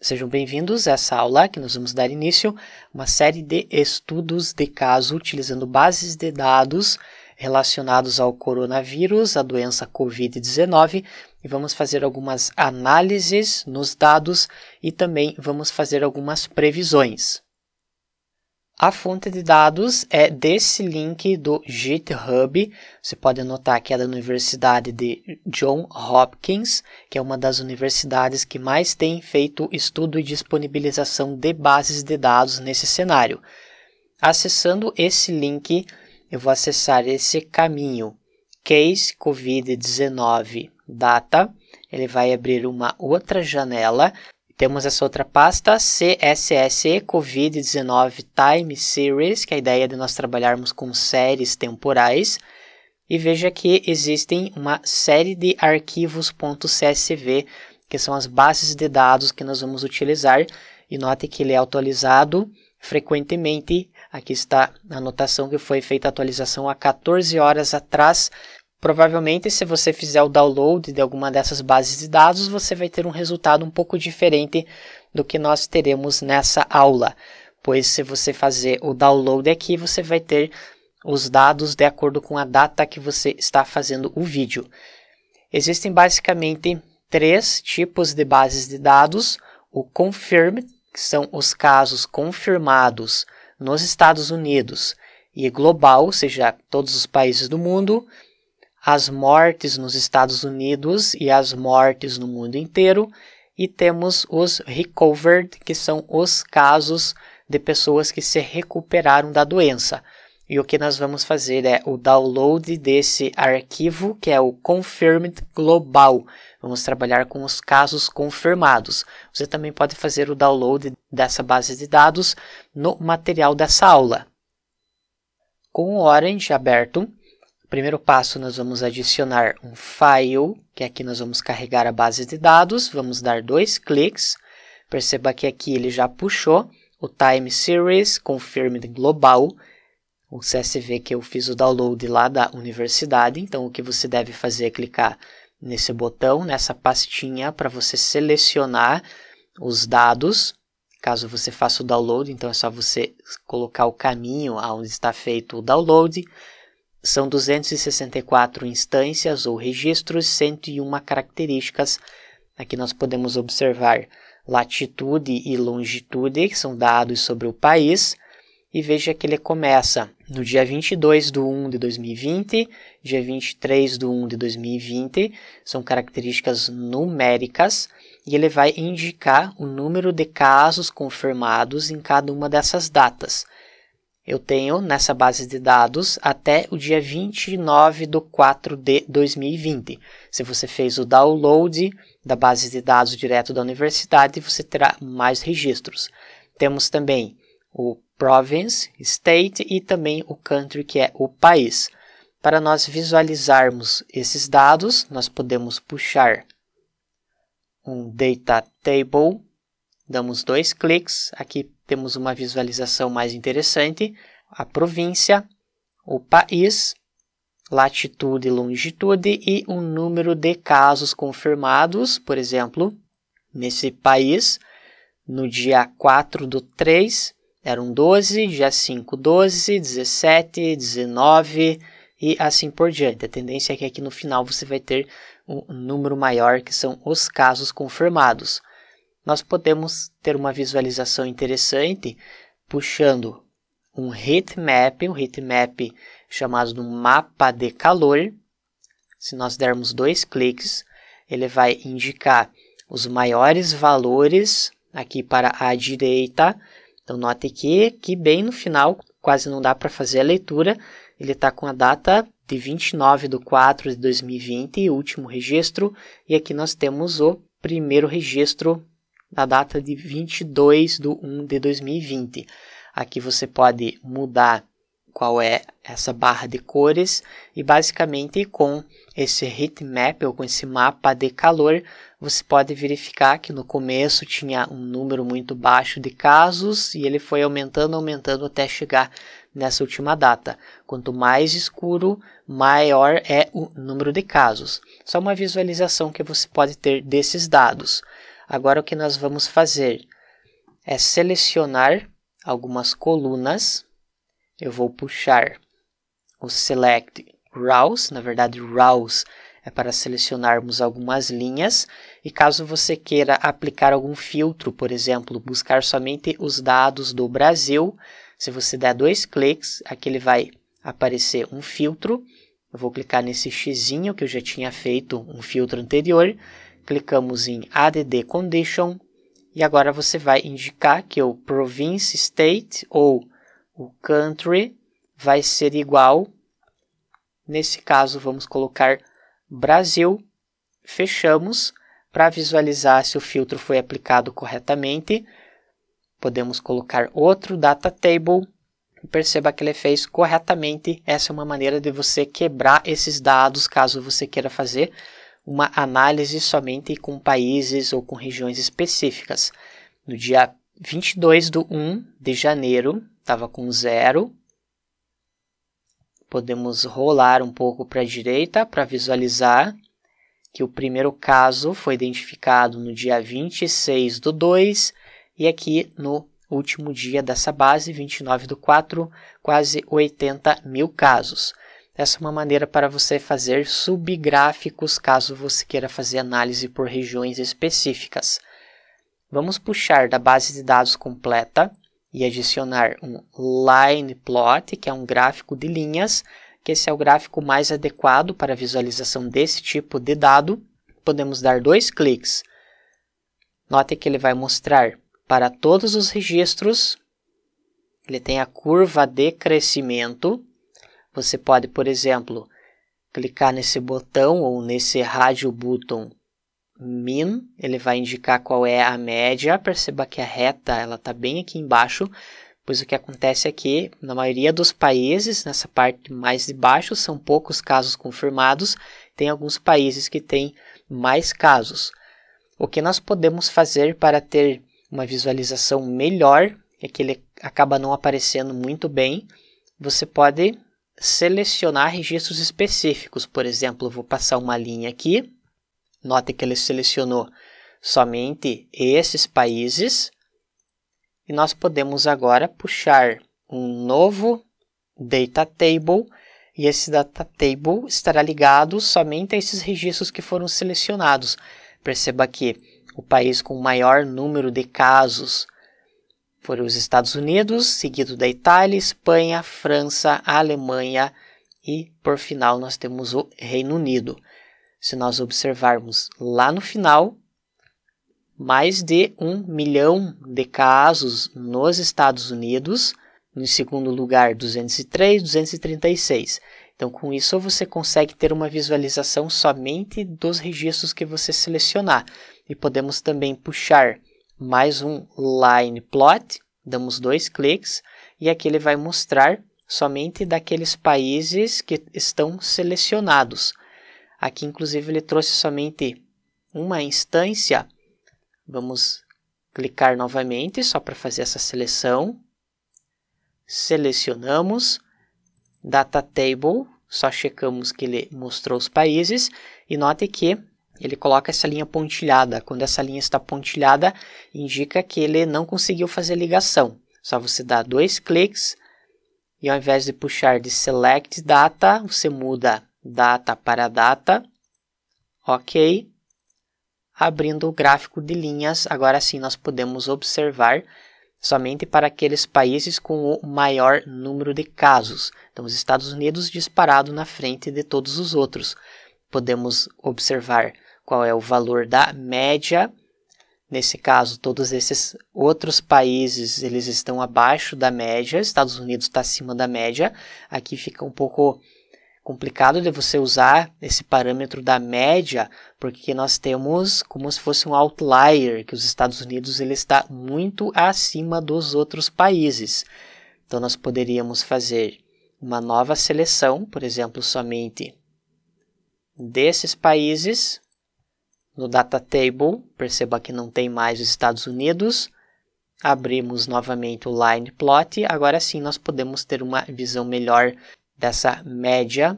Sejam bem-vindos a essa aula que nós vamos dar início a uma série de estudos de caso utilizando bases de dados relacionados ao coronavírus, a doença COVID-19, e vamos fazer algumas análises nos dados e também vamos fazer algumas previsões. A fonte de dados é desse link do GitHub. Você pode notar que é da Universidade de Johns Hopkins, que é uma das universidades que mais tem feito estudo e disponibilização de bases de dados nesse cenário. Acessando esse link, eu vou acessar esse caminho, Case COVID-19 Data. Ele vai abrir uma outra janela. Temos essa outra pasta, CSS COVID-19 Time Series, que é a ideia de nós trabalharmos com séries temporais. E veja que existem uma série de arquivos .csv, que são as bases de dados que nós vamos utilizar. E note que ele é atualizado frequentemente. Aqui está a anotação que foi feita a atualização há 14 horas atrás. Provavelmente, se você fizer o download de alguma dessas bases de dados, você vai ter um resultado um pouco diferente do que nós teremos nessa aula. Pois se você fazer o download aqui, você vai ter os dados de acordo com a data que você está fazendo o vídeo. Existem basicamente 3 tipos de bases de dados. O Confirmed, que são os casos confirmados nos Estados Unidos e global, ou seja, todos os países do mundo. As mortes nos Estados Unidos e as mortes no mundo inteiro, e temos os recovered, que são os casos de pessoas que se recuperaram da doença. E o que nós vamos fazer é o download desse arquivo, que é o Confirmed Global. Vamos trabalhar com os casos confirmados. Você também pode fazer o download dessa base de dados no material dessa aula. Com o Orange aberto, primeiro passo, nós vamos adicionar um file, que aqui nós vamos carregar a base de dados. Vamos dar 2 cliques. Perceba que aqui ele já puxou o Time Series Confirmed Global, o CSV que eu fiz o download lá da universidade. Então, o que você deve fazer é clicar nesse botão, nessa pastinha, para você selecionar os dados. Caso você faça o download, então é só você colocar o caminho aonde está feito o download. São 264 instâncias ou registros, 101 características. Aqui nós podemos observar latitude e longitude, que são dados sobre o país. E veja que ele começa no dia 22 de 1 de 2020, dia 23 de 1 de 2020. São características numéricas. E ele vai indicar o número de casos confirmados em cada uma dessas datas. Eu tenho nessa base de dados até o dia 29 de 4 de 2020. Se você fez o download da base de dados direto da universidade, você terá mais registros. Temos também o province, state e também o country, que é o país. Para nós visualizarmos esses dados, nós podemos puxar um data table. Damos 2 cliques, aqui temos uma visualização mais interessante, a província, o país, latitude e longitude e o número de casos confirmados. Por exemplo, nesse país, no dia 4 do 3, eram 12, dia 5, 12, 17, 19 e assim por diante. A tendência é que aqui no final você vai ter um número maior, que são os casos confirmados. Nós podemos ter uma visualização interessante puxando um heatmap chamado de mapa de calor. Se nós dermos 2 cliques, ele vai indicar os maiores valores aqui para a direita. Então, note que bem no final, quase não dá para fazer a leitura, ele está com a data de 29 de 4 de 2020, o último registro, e aqui nós temos o primeiro registro da data de 22 de 1 de 2020. Aqui você pode mudar qual é essa barra de cores e basicamente com esse heatmap ou com esse mapa de calor você pode verificar que no começo tinha um número muito baixo de casos e ele foi aumentando até chegar nessa última data. Quanto mais escuro, maior é o número de casos. Só uma visualização que você pode ter desses dados. Agora o que nós vamos fazer é selecionar algumas colunas. Eu vou puxar o Select Rows, na verdade Rows é para selecionarmos algumas linhas, e caso você queira aplicar algum filtro, por exemplo, buscar somente os dados do Brasil, se você der 2 cliques, aqui ele vai aparecer um filtro. Eu vou clicar nesse xizinho que eu já tinha feito um filtro anterior, clicamos em Add Condition, e agora você vai indicar que o Province State ou o Country vai ser igual. Nesse caso, vamos colocar Brasil. Fechamos. Para visualizar se o filtro foi aplicado corretamente, podemos colocar outro Data Table. Perceba que ele fez corretamente. Essa é uma maneira de você quebrar esses dados, caso você queira fazer uma análise somente com países ou com regiões específicas. No dia 22/1 de janeiro, estava com 0. Podemos rolar um pouco para a direita para visualizar que o primeiro caso foi identificado no dia 26/2 e aqui no último dia dessa base, 29/4, quase 80 mil casos. Essa é uma maneira para você fazer subgráficos, caso você queira fazer análise por regiões específicas. Vamos puxar da base de dados completa e adicionar um Line Plot, que é um gráfico de linhas, que esse é o gráfico mais adequado para a visualização desse tipo de dado. Podemos dar 2 cliques. Note que ele vai mostrar para todos os registros. Ele tem a curva de crescimento. Você pode, por exemplo, clicar nesse botão ou nesse rádio button Min. Ele vai indicar qual é a média. Perceba que a reta está bem aqui embaixo, pois o que acontece é que, na maioria dos países, nessa parte mais de baixo, são poucos casos confirmados. Tem alguns países que têm mais casos. O que nós podemos fazer para ter uma visualização melhor é que ele acaba não aparecendo muito bem. Você pode selecionar registros específicos. Por exemplo, eu vou passar uma linha aqui. Note que ele selecionou somente esses países. E nós podemos agora puxar um novo Data Table. E esse Data Table estará ligado somente a esses registros que foram selecionados. Perceba que o país com o maior número de casos foram os Estados Unidos, seguido da Itália, Espanha, França, Alemanha e, por final, nós temos o Reino Unido. Se nós observarmos lá no final, mais de 1 milhão de casos nos Estados Unidos, em segundo lugar 203, 236. Então, com isso, você consegue ter uma visualização somente dos registros que você selecionar. E podemos também puxar mais um Line Plot, damos 2 cliques, e aqui ele vai mostrar somente daqueles países que estão selecionados. Aqui, inclusive, ele trouxe somente uma instância. Vamos clicar novamente, só para fazer essa seleção. Selecionamos, Data Table, só checamos que ele mostrou os países, e note que ele coloca essa linha pontilhada. Quando essa linha está pontilhada, indica que ele não conseguiu fazer ligação. Só você dá 2 cliques, e ao invés de puxar de Select Data, você muda Data para Data. Ok. Abrindo o gráfico de linhas, agora sim nós podemos observar somente para aqueles países com o maior número de casos. Então, os Estados Unidos disparado na frente de todos os outros. Podemos observar qual é o valor da média. Nesse caso, todos esses outros países eles estão abaixo da média. Estados Unidos está acima da média. Aqui fica um pouco complicado de você usar esse parâmetro da média, porque nós temos como se fosse um outlier, que os Estados Unidos ele está muito acima dos outros países. Então, nós poderíamos fazer uma nova seleção, por exemplo, somente desses países. No Data Table, perceba que não tem mais os Estados Unidos. Abrimos novamente o Line Plot. Agora sim nós podemos ter uma visão melhor dessa média.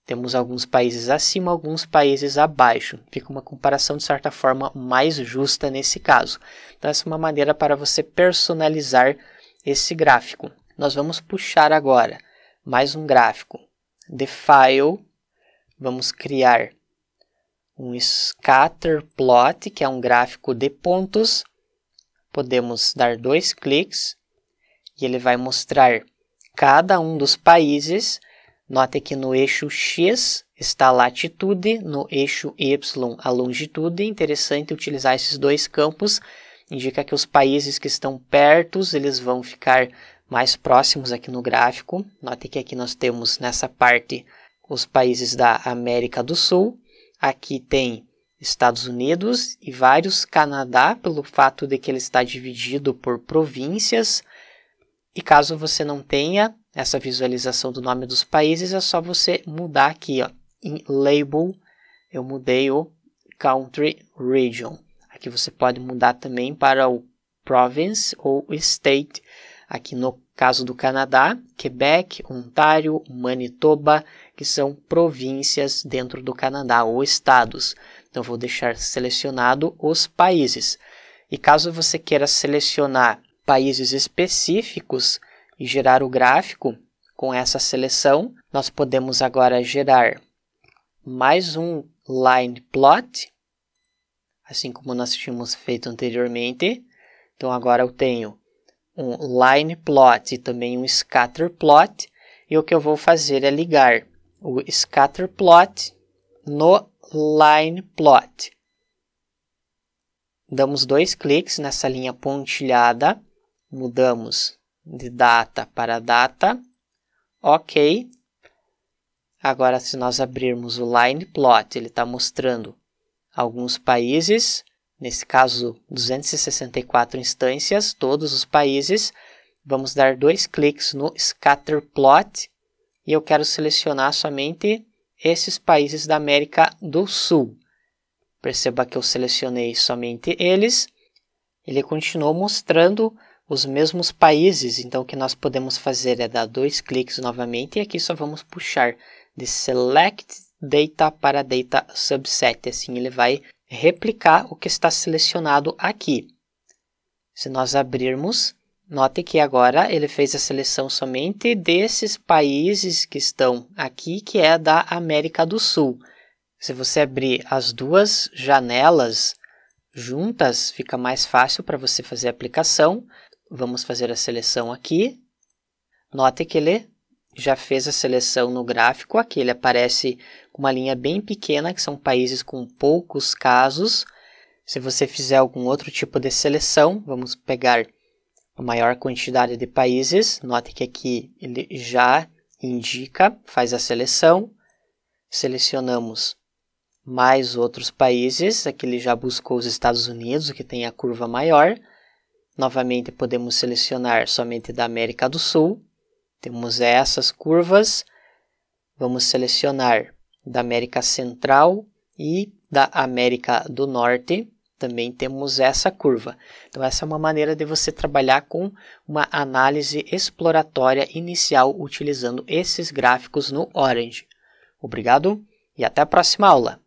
Temos alguns países acima, alguns países abaixo. Fica uma comparação, de certa forma, mais justa nesse caso. Então, essa é uma maneira para você personalizar esse gráfico. Nós vamos puxar agora mais um gráfico de File. Vamos criar um Scatter Plot, que é um gráfico de pontos. Podemos dar 2 cliques e ele vai mostrar cada um dos países. Note que no eixo X está a latitude, no eixo Y a longitude. É interessante utilizar esses dois campos. Indica que os países que estão perto, eles vão ficar mais próximos aqui no gráfico. Note que aqui nós temos nessa parte os países da América do Sul. Aqui tem Estados Unidos e vários Canadá, pelo fato de que ele está dividido por províncias. E caso você não tenha essa visualização do nome dos países, é só você mudar aqui, ó, em Label, eu mudei o Country Region. Aqui você pode mudar também para o Province ou State. Aqui no caso do Canadá, Quebec, Ontário, Manitoba, que são províncias dentro do Canadá ou estados. Então vou deixar selecionado os países. E caso você queira selecionar países específicos e gerar o gráfico com essa seleção, nós podemos agora gerar mais um line plot, assim como nós tínhamos feito anteriormente. Então agora eu tenho um line plot e também um scatter plot, e o que eu vou fazer é ligar o scatter plot no line plot. Damos 2 cliques nessa linha pontilhada, mudamos de data para data, ok. Agora, se nós abrirmos o line plot, ele está mostrando alguns países, nesse caso 264 instâncias, todos os países. Vamos dar 2 cliques no scatter plot e eu quero selecionar somente esses países da América do Sul. Perceba que eu selecionei somente eles. Ele continuou mostrando os mesmos países, então o que nós podemos fazer é dar 2 cliques novamente e aqui só vamos puxar de Select Data para Data Subset. Assim ele vai replicar o que está selecionado aqui. Se nós abrirmos, note que agora ele fez a seleção somente desses países que estão aqui, que é da América do Sul. Se você abrir as duas janelas juntas, fica mais fácil para você fazer a aplicação. Vamos fazer a seleção aqui. Note que ele já fez a seleção no gráfico. Aqui ele aparece com uma linha bem pequena, que são países com poucos casos. Se você fizer algum outro tipo de seleção, vamos pegar a maior quantidade de países. Note que aqui ele já indica, faz a seleção. Selecionamos mais outros países. Aqui ele já buscou os Estados Unidos, que tem a curva maior. Novamente podemos selecionar somente da América do Sul. Temos essas curvas. Vamos selecionar da América Central e da América do Norte. Também temos essa curva. Então essa é uma maneira de você trabalhar com uma análise exploratória inicial utilizando esses gráficos no Orange. Obrigado e até a próxima aula!